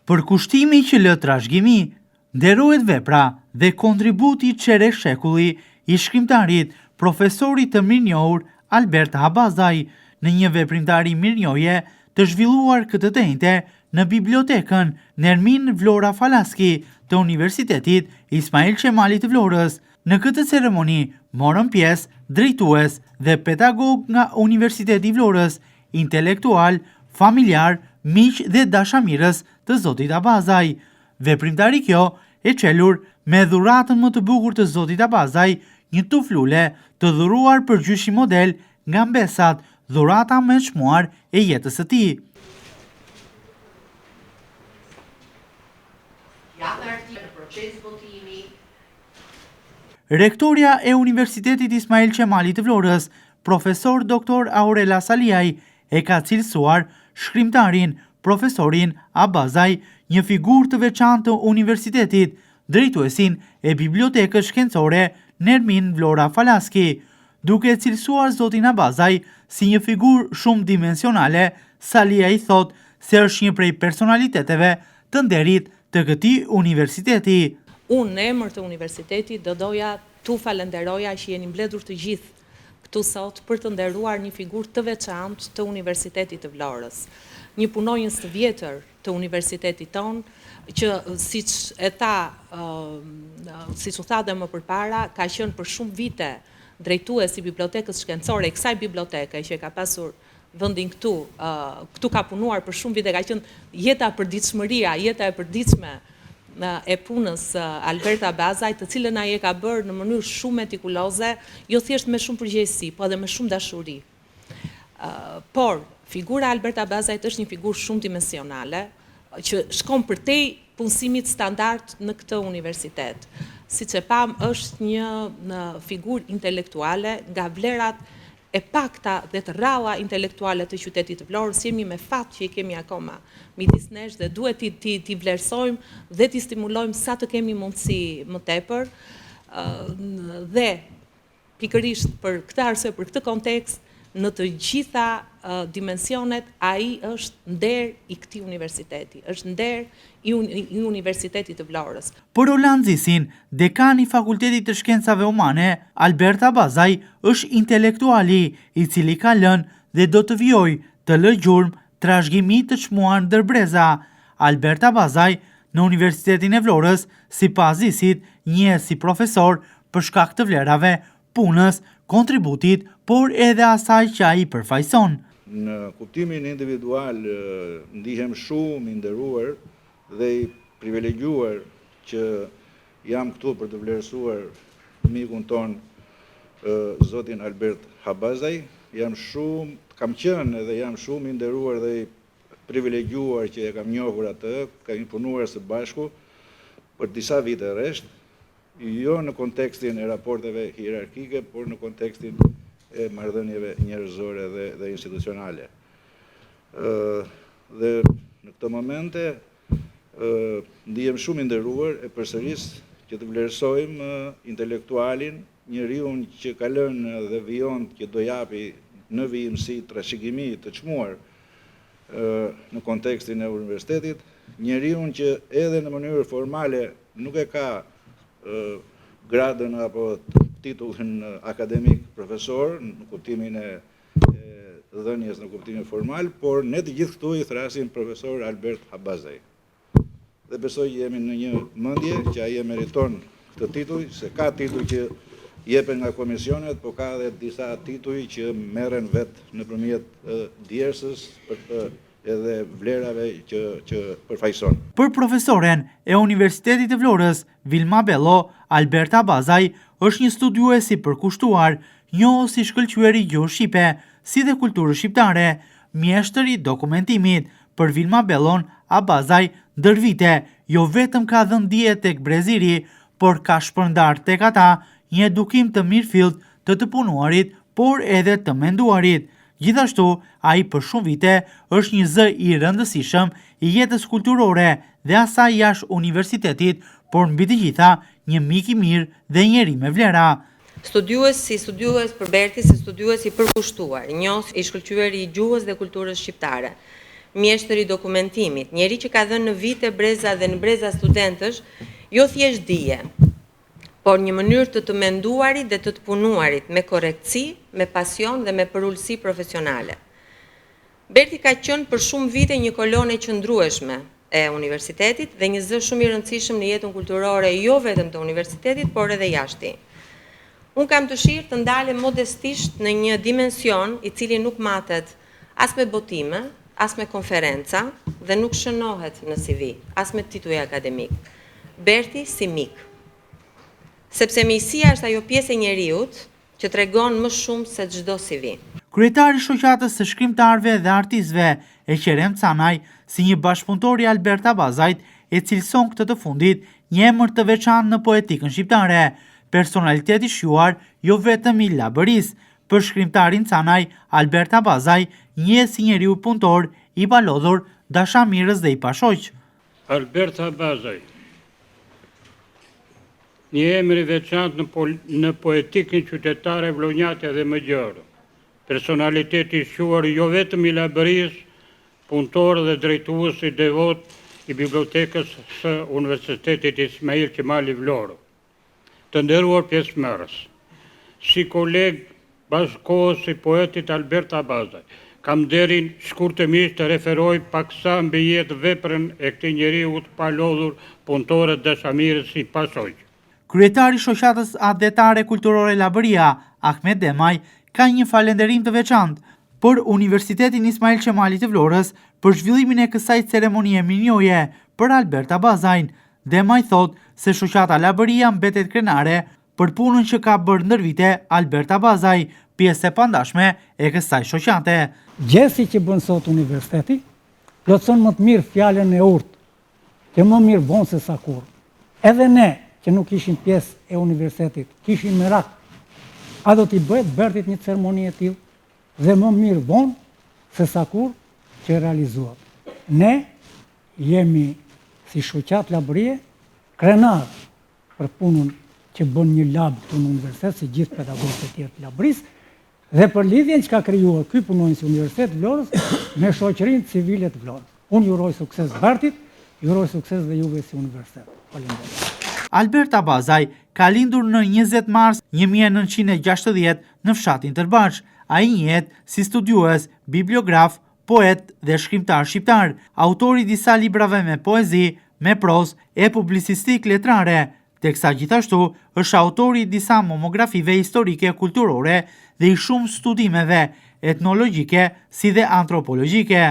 Për kushtimi që lë trashëgimi, nderohet vepra dhe kontributi çere shekulli i shkrimtarit, profesorit të mirënjohur Albert Habazaj, në një veprimtari mirënjohje të zhvilluar këtë të njëjtë në bibliotekën Nermin Vlora Falaski të Universitetit Ismail Qemali të Vlorës. Në këtë ceremoni morën pjesë drejtues dhe pedagog nga Universiteti i Vlorës, intelektual, familjar, miq dhe dashamirës të zotit Habazaj. Veprimtari kjo e çelur me dhuratën më të bukur të zotit Habazaj, një tuf lule të dhuruar për gjyshi model nga Mbesat, dhurata më e çmuar e jetës së tij. Rektoria e Universitetit Ismail Qemali të Vlorës, profesor Dr. Aurela Saliaj, e ka cilësuar shkrimtarin profesorin Habazaj, një figurë të veçantë të universitetit, drejtuesin e bibliotekës shkencore Nermin Vlora Falaski. Duke cilësuar zotin Habazaj si një figurë shumë dimensionale, Saliaj thot se është një prej personaliteteve të nderit të këtij universiteti. Unë në emër të universitetit do doja t'u falenderoja që jeni mbledhur të gjithë këtu sot për të nderuar një figurë të veçantë të Universitetit të Vlorës. Një punonjës të vjetër të universitetit tonë, që siç u tha dhe më përpara, ka qenë për shumë vite drejtues i bibliotekës shkencore, e kësaj biblioteke që ka pasur vendin këtu, këtu ka punuar për shumë vite, ka qenë jeta e përditshme e punës Albert Habazaj, të cilën ai e ka bërë në mënyrë shumë metikuloze, jo thjesht me shumë përgjegjësi, po edhe me shumë dashuri. Por figura Albert Habazajt është një figurë shumë dimensionale, që shkon përtej punësimit standard në këtë universitet. Siç e pam, është një figurë intelektuale nga vlerat e pakta dhe të rralla intelektuale të qytetit të Vlorës. Jemi me fat që i kemi akoma midis nesh dhe duhet t'i vlerësojmë dhe t'i stimulojmë sa të kemi mundësi më tepër. Dhe pikërisht për këtë arsye, për këtë kontekst, në të gjitha dimensionet, ai është nder i këtij universiteti, është nder i Universitetit të Vlorës. Për Roland Zisin, dekan i Fakultetit të Shkencave Humane, Albert Habazaj është intelektuali i cili ka lënë dhe do të vijojë të lë gjurmë trashëgimi të çmuar ndër breza. Albert Habazaj në Universitetin e Vlorës, sipas Zisit, njihet si profesor për shkak të vlerave, punës, kontributit, por edhe asaj që ai përfaqëson. Në kuptimin individual ndihem shumë i nderuar dhe i privilegjuar që jam këtu për të vlerësuar mikun ton zotin Albert Habazaj. Kam qenë dhe jam shumë i nderuar dhe i privilegjuar që e kam njohur atë, kemi punuar së bashku për disa vite rresht, jo në kontekstin e raporteve hierarkike, por në kontekstin e marrëdhënieve njerëzore dhe institucionale. Dhe në këtë momente ndihem shumë i nderuar e përsëris që të vlerësojmë intelektualin, njeriu që ka lënë dhe vijon që do japi në vijimsi trashëgimi të çmuar në kontekstin e universitetit, njeriu që edhe në mënyrë formale nuk e ka gradën apo titullin akademik profesor në kuptimin e dhënies në kuptimin formal, por ne të gjithë këtu i thrasim profesor Albert Habazaj. Dhe besoj që jemi në një mendje që ai e meriton këtë titull, se ka titull që jepen nga komisionet, po ka edhe disa tituj që merren vetë nëpërmjet djersës edhe vlerave që përfaqëson. Për profesoren e Universitetit të Vlorës, Vilma Bello, Albert Habazaj është një studiues i përkushtuar, njohur si shkëlqyer i gjuhës shqipe, si dhe kulturës shqiptare, mjeshtër i dokumentimit. Për Vilma Bellon, Habazaj ndër vite jo vetëm ka dhënë dije tek breziri, por ka shpërndar tek ata një edukim të mirëfillt të punuarit, por edhe të menduarit. Gjithashtu, ai për shumë vite është një zë i rëndësishëm i jetës kulturore dhe asaj jashtë universitetit, por mbi të gjitha një mik i mirë dhe njeri me vlera. Studiues për Berti, si studiues i përkushtuar, njohës i shkëlqyer i gjuhës dhe kulturës shqiptare. mjeshtër i dokumentimit, njeri që ka dhënë në vite breza dhe në breza studentësh, jo thjesht dije, por një mënyrë të menduarit dhe të punuarit me korrektësi, me pasion dhe me përullësi profesionale. Berti ka qenë për shumë vite një kolonë e qëndrueshme e universitetit dhe një zë shumë i rëndësishëm në jetën kulturore jo vetëm të universitetit, por edhe jashtë. Unë kam dëshirë të ndalem modestisht në një dimension i cili nuk matet as me botime, as me konferenca dhe nuk shënohet në CV, as me titull akademik. Berti si mik. Sepse miqësia është ajo pjesë e njeriut që tregon më shumë se çdo CV. Kryetari i shoqatës së shkrimtarëve dhe artistëve e Qerem Canaj, si një bashkëpunëtor i Albert Abazajt, e cilëson këtë të fundit një emër të veçantë në poetikën shqiptare, personaliteti shjuar jo vetëm i labëris. Për shkrimtarin Canaj, Albert Abazaj njihet si njeriu punëtor, i balodhur, dashamirës dhe i pashoq. Albert Abazaj, një emër i veçantë në poetikën qytetare vlonjate dhe më gjerë. Personaliteti shjuar jo vetëm i labëris, punëtor dhe drejtues i devot i bibliotekës së Universitetit Ismail Qemali Vlorë. Të nderuar pjesëmarrës, si koleg bashkëkohës i poetit Albert Abazaj, kam nderin shkurtimisht të referoj paksa mbi jetë veprën e këtij njeriu të palodhur, punëtor dhe dashamirës i pashoq. Kryetari i shoqatës adhetare kulturore Labëria, Ahmet Demaj, ka një falënderim të veçantë për Universitetin Ismail Qemali të Vlorës për zhvillimin e kësaj ceremonie minjoje për Albert Abazajn. Demaj thot se shoqata Labëria mbetet krenare për punën që ka bërë ndër vite Albert Abazaj, pjesë e pandashme e kësaj shoqate. Gjesi që bën sot universiteti, plotson më të mirë fjalën e urtë, që më mirë vonë se sa kur. Edhe ne, që nuk ishim pjesë e universitetit, kishim merak, a do t'i bëhet Bertit një ceremoni e tillë, dhe më mirë vonë se sa kur që realizuat. Ne jemi si shoqat Labërie, krenar për punën që bën një lab të në universitet, si gjithë pedagogët e tjerë të Labërisë, dhe për lidhjen që ka krijuar ky punonjës Universitet Vlorës me shoqërinë civile të Vlorës. Unë ju uroj sukses Bertit, ju uroj sukses dhe juve si universitet. Faleminderit. Albert Abazaj ka lindur në 20 mars 1960 në fshatin Tërbaç. Ai njihet si studiues, bibliograf, poet dhe shkrimtar shqiptar, autori disa librave me poezi, me prozë e publicistik letrare, teksa gjithashtu është autori disa monografive historike kulturore dhe i shumë studimeve etnologjike si dhe antropologjike.